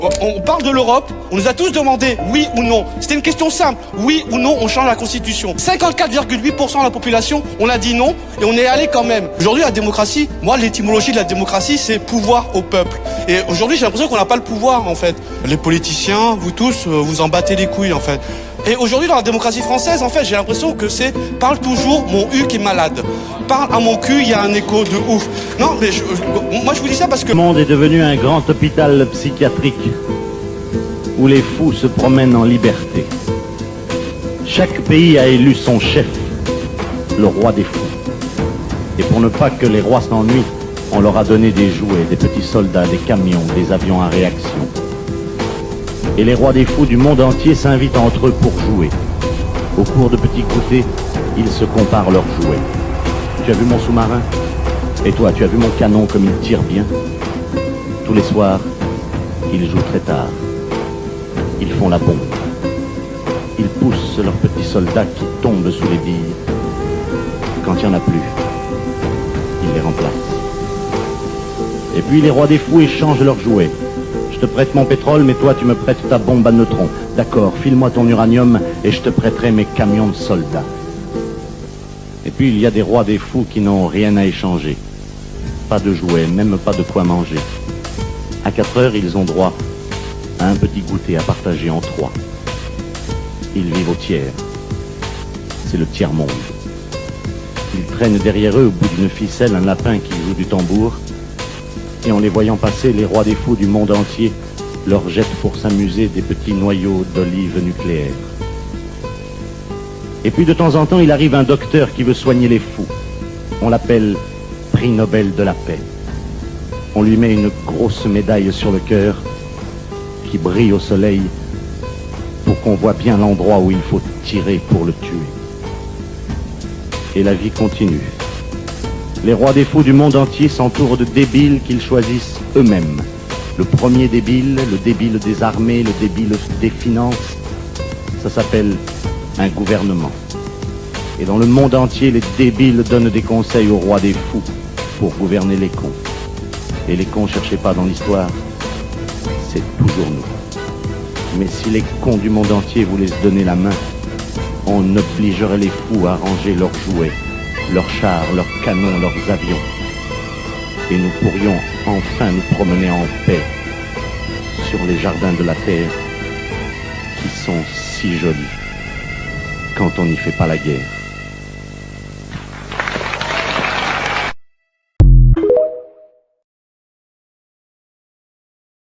On parle de l'Europe, on nous a tous demandé oui ou non. C'était une question simple, oui ou non on change la Constitution. 54,8% de la population, on a dit non et on est allé quand même. Aujourd'hui la démocratie, moi l'étymologie de la démocratie c'est pouvoir au peuple. Et aujourd'hui j'ai l'impression qu'on n'a pas le pouvoir en fait. Les politiciens, vous tous, vous en battez les couilles en fait. Et aujourd'hui dans la démocratie française en fait j'ai l'impression que c'est parle toujours mon huc est malade. Parle à mon cul, il y a un écho de ouf. Non mais moi je vous dis ça parce que... Le monde est devenu un grand hôpital psychiatrique où les fous se promènent en liberté. Chaque pays a élu son chef, le roi des fous. Et pour ne pas que les rois s'ennuient, on leur a donné des jouets, des petits soldats, des camions, des avions à réaction. Et les rois des fous du monde entier s'invitent entre eux pour jouer. Au cours de petits goûters, ils se comparent leurs jouets. Tu as vu mon sous-marin? Et toi, tu as vu mon canon comme il tire bien? Tous les soirs, ils jouent très tard. Ils font la bombe. Ils poussent leurs petits soldats qui tombent sous les billes. Quand il n'y en a plus, ils les remplacent. Et puis les rois des fous échangent leurs jouets. Je te prête mon pétrole, mais toi tu me prêtes ta bombe à neutrons. D'accord, file-moi ton uranium et je te prêterai mes camions de soldats. Et puis il y a des rois des fous qui n'ont rien à échanger. Pas de jouets, même pas de quoi manger. À 4 heures, ils ont droit à un petit goûter à partager en 3. Ils vivent au tiers. C'est le tiers-monde. Ils traînent derrière eux, au bout d'une ficelle, un lapin qui joue du tambour. Et en les voyant passer, les rois des fous du monde entier leur jettent pour s'amuser des petits noyaux d'olives nucléaires. Et puis de temps en temps, il arrive un docteur qui veut soigner les fous. On l'appelle prix Nobel de la paix. On lui met une grosse médaille sur le cœur qui brille au soleil pour qu'on voit bien l'endroit où il faut tirer pour le tuer. Et la vie continue. Les rois des fous du monde entier s'entourent de débiles qu'ils choisissent eux-mêmes. Le premier débile, le débile des armées, le débile des finances, ça s'appelle un gouvernement. Et dans le monde entier, les débiles donnent des conseils aux rois des fous pour gouverner les cons. Et les cons, cherchez pas dans l'histoire, c'est toujours nous. Mais si les cons du monde entier voulaient se donner la main, on obligerait les fous à ranger leurs jouets, leurs chars, leurs canons, leurs avions. Et nous pourrions enfin nous promener en paix sur les jardins de la terre qui sont si jolis quand on n'y fait pas la guerre.